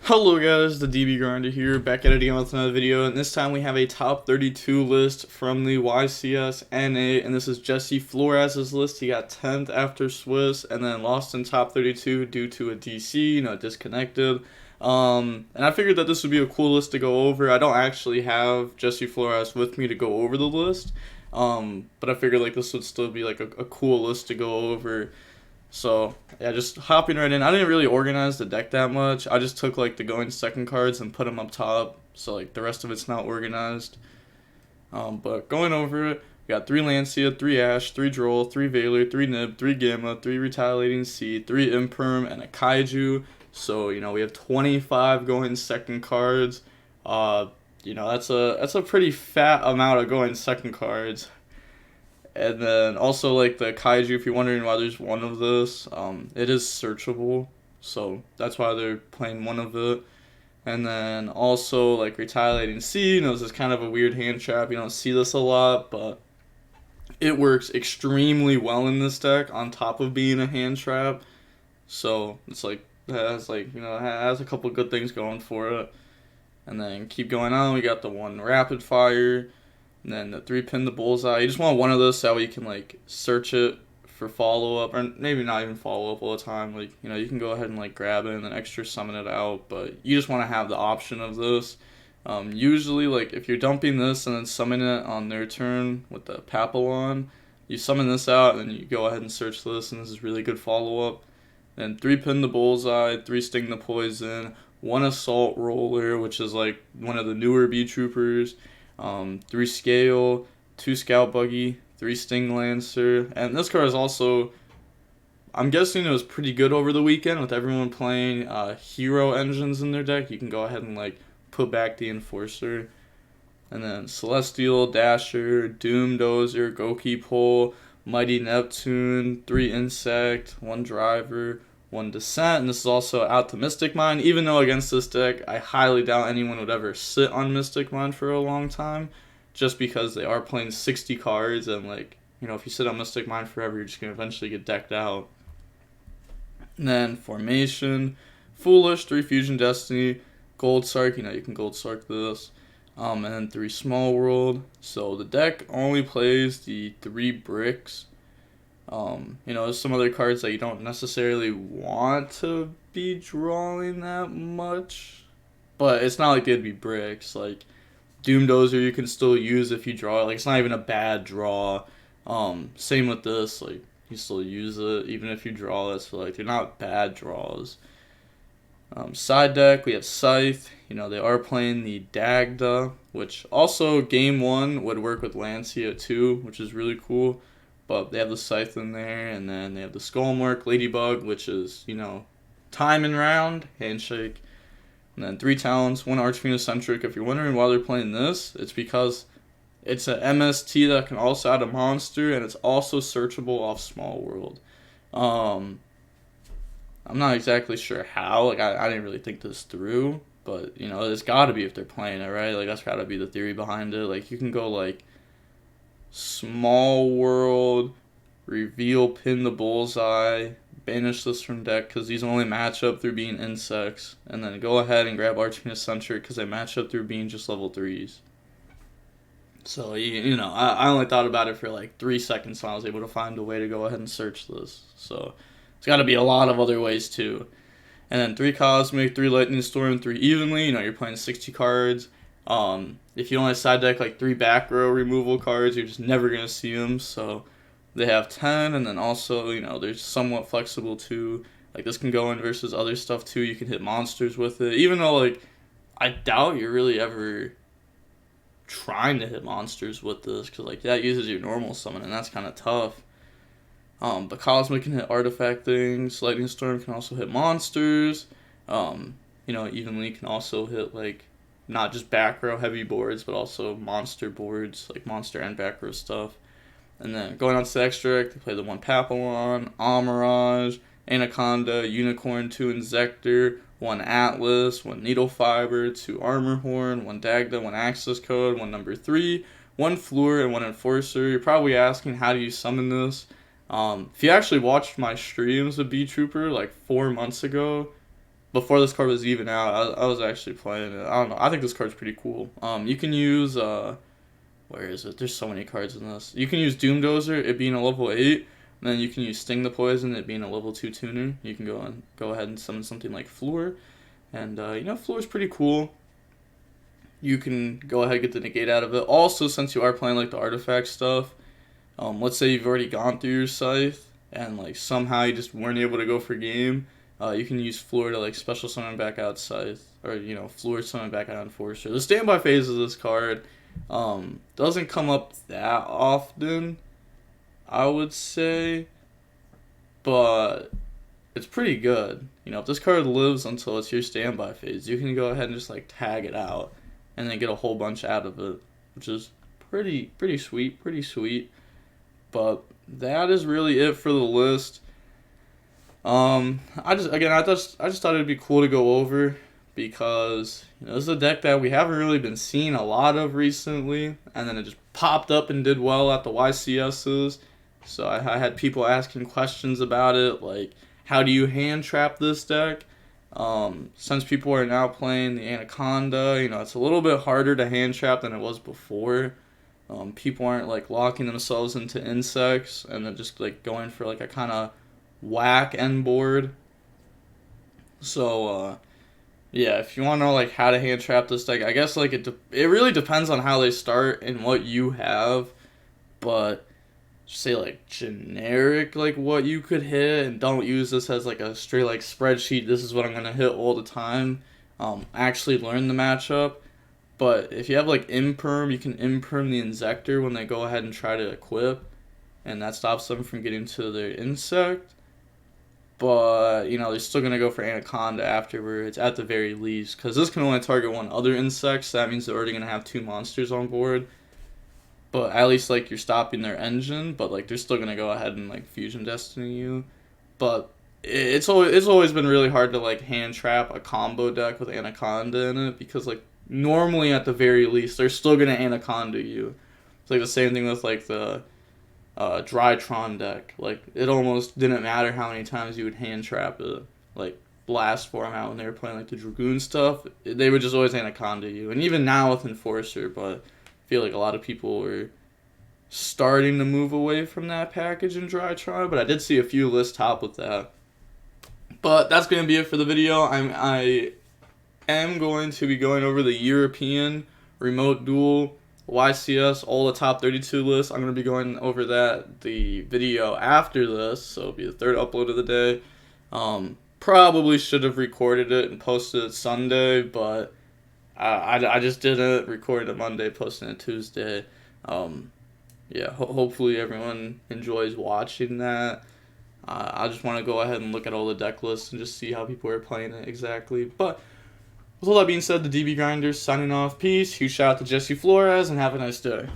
Hello guys, the DB Grinder here, back at it again with another video, and this time we have a top 32 list from the YCS NA, and this is Jesse Flores' list. He got 10th after Swiss, and then lost in top 32 due to a DC, disconnected. And I figured that this would be a cool list to go over. I don't actually have Jesse Flores with me to go over the list, but I figured like this would still be like a cool list to go over. So, yeah, just hopping right in. I didn't really organize the deck that much. I just took, like, the going second cards and put them up top. So, like, the rest of it's not organized. But going over it, we got 3 Lancia, 3 Ash, 3 Droll, 3 Valor, 3 Nib, 3 Gamma, 3 Retaliating Seed, 3 Imperm, and a Kaiju. So, we have 25 going second cards. That's a pretty fat amount of going second cards. And then also like the Kaiju, if you're wondering why there's one of this, it is searchable, so that's why they're playing one of it. And then also like Retaliating Seed, this is kind of a weird hand trap. You don't see this a lot, but it works extremely well in this deck on top of being a hand trap. So it's like it has a couple good things going for it. And then keep going on. We got the 1 Rapid Fire. And then the 3 Pin the Bullseye. You just want one of those so you can like search it for follow up, or maybe not even follow up all the time. Like you can go ahead and like grab it and then extra summon it out, but you just want to have the option of this. Usually, like if you're dumping this and then summoning it on their turn with the Papillon, you summon this out and then you go ahead and search this, and this is really good follow up. Then 3 Pin the Bullseye, 3 Sting the Poison, 1 Assault Roller, which is like one of the newer BeeTroopers. 3 Scale, 2 Scout Buggy, 3 Sting Lancer, and this card is also, I'm guessing it was pretty good over the weekend with everyone playing hero engines in their deck. You can go ahead and like put back the Enforcer. And then Celestial, Dasher, Doom Dozer, Goki Pole, Mighty Neptune, 3 Insect, 1 Driver, 1 Descent, and this is also out to Mystic Mine, even though against this deck, I highly doubt anyone would ever sit on Mystic Mine for a long time, just because they are playing 60 cards, and like, if you sit on Mystic Mine forever, you're just going to eventually get decked out. And then Formation, Foolish, 3 Fusion Destiny, Gold Sark, you can Gold Sark this, and then 3 Small World. So the deck only plays the 3 bricks. There's some other cards that you don't necessarily want to be drawing that much, but it's not like they'd be bricks. Like Doom Dozer you can still use if you draw it. Like it's not even a bad draw. Same with this, like you still use it even if you draw it, so like they're not bad draws. Side deck, we have Scythe. They are playing the Dagda, which also game 1 would work with Lancia too, which is really cool. But they have the Scythe in there, and then they have the Skullmark, Ladybug, which is, time and round, handshake. And then 3 Talons, 1 Archfiend Eccentric. If you're wondering why they're playing this, it's because it's an MST that can also add a monster, and it's also searchable off Small World. I'm not exactly sure how. Like, I didn't really think this through, but, it's got to be if they're playing it, right? Like, that's got to be the theory behind it. Like, you can go, like, Small World, reveal, pin the Bullseye, banish this from deck because these only match up through being insects, and then go ahead and grab Archfiend Eccentric because they match up through being just level 3s. So, I only thought about it for like 3 seconds when I was able to find a way to go ahead and search this. So, it's got to be a lot of other ways too. And then 3 Cosmic, 3 Lightning Storm, 3 Evenly, you're playing 60 cards. If you only side deck like 3 back row removal cards, you're just never going to see them. So they have 10, and then also, they're somewhat flexible too. Like this can go in versus other stuff too. You can hit monsters with it, even though like I doubt you're really ever trying to hit monsters with this because like that uses your normal summon, and that's kind of tough. But Cosmic can hit artifact things. Lightning Storm can also hit monsters. Evenly can also hit like not just back row heavy boards, but also monster boards, like monster and back row stuff. And then going on to the extract, they play the 1 Papillon, Amirage, Anaconda, Unicorn, 2 Inzector, 1 Atlas, 1 Needle Fiber, 2 Armor Horn, 1 Dagda, 1 Access Code, 1 number 3, 1 Fleur, and 1 Enforcer. You're probably asking, how do you summon this? If you actually watched my streams of BeeTrooper like 4 months ago, before this card was even out, I was actually playing it. I don't know. I think this card's pretty cool. You can use where is it? There's so many cards in this. You can use Doomdozer, it being a level 8. And then you can use Sting the Poison, it being a level 2 tuner. You can go ahead and summon something like Floor. And, you know, Floor's pretty cool. You can go ahead and get the negate out of it. Also, since you are playing, like, the artifact stuff, let's say you've already gone through your Scythe, and, like, somehow you just weren't able to go for game, you can use Floor to, like, special summon back out Scythe. Or, you know, Floor summon back out Enforcer. The standby phase of this card doesn't come up that often, I would say, but it's pretty good. You know, if this card lives until it's your standby phase, you can go ahead and just like tag it out and then get a whole bunch out of it, which is pretty sweet. But that is really it for the list. I just thought it'd be cool to go over because, you know, this is a deck that we haven't really been seeing a lot of recently, and then it just popped up and did well at the YCSs. So I had people asking questions about it, like, how do you hand trap this deck? Since people are now playing the Anaconda, you know, it's a little bit harder to hand trap than it was before. People aren't, like, locking themselves into insects, and they're just, like, going for, like, a kind of whack end board. So, yeah, if you want to know, like, how to hand trap this deck, I guess, like, it really depends on how they start and what you have, but say like generic like what you could hit, and don't use this as like a straight like spreadsheet, this is what I'm gonna hit all the time. Actually learn the matchup. But if you have like imperm, you can imperm the Insector when they go ahead and try to equip, and that stops them from getting to their insect. But you know, they're still gonna go for Anaconda afterwards at the very least, because this can only target one other insect, so that means they're already gonna have 2 monsters on board. But at least, like, you're stopping their engine, but, like, they're still going to go ahead and, like, Fusion Destiny you. But it's always been really hard to, like, hand trap a combo deck with Anaconda in it, because, like, normally, at the very least, they're still going to Anaconda you. It's, like, the same thing with, like, the Drytron deck. Like, it almost didn't matter how many times you would hand trap it. Like, Blast Form out when they were playing, like, the Dragoon stuff, they would just always Anaconda you. And even now with Enforcer, but I feel like a lot of people were starting to move away from that package in Drytron, but I did see a few lists top with that. But that's going to be it for the video. I am going to be going over the European Remote Duel YCS, all the top 32 lists. I'm going to be going over the video after this, so it'll be the 3rd upload of the day. Probably should have recorded it and posted it Sunday, but I just didn't record it Monday, posting it Tuesday. Yeah, hopefully everyone enjoys watching that. I just want to go ahead and look at all the deck lists and just see how people are playing it exactly. But with all that being said, the DB Grinders signing off. Peace. Huge shout out to Jesse Flores, and have a nice day.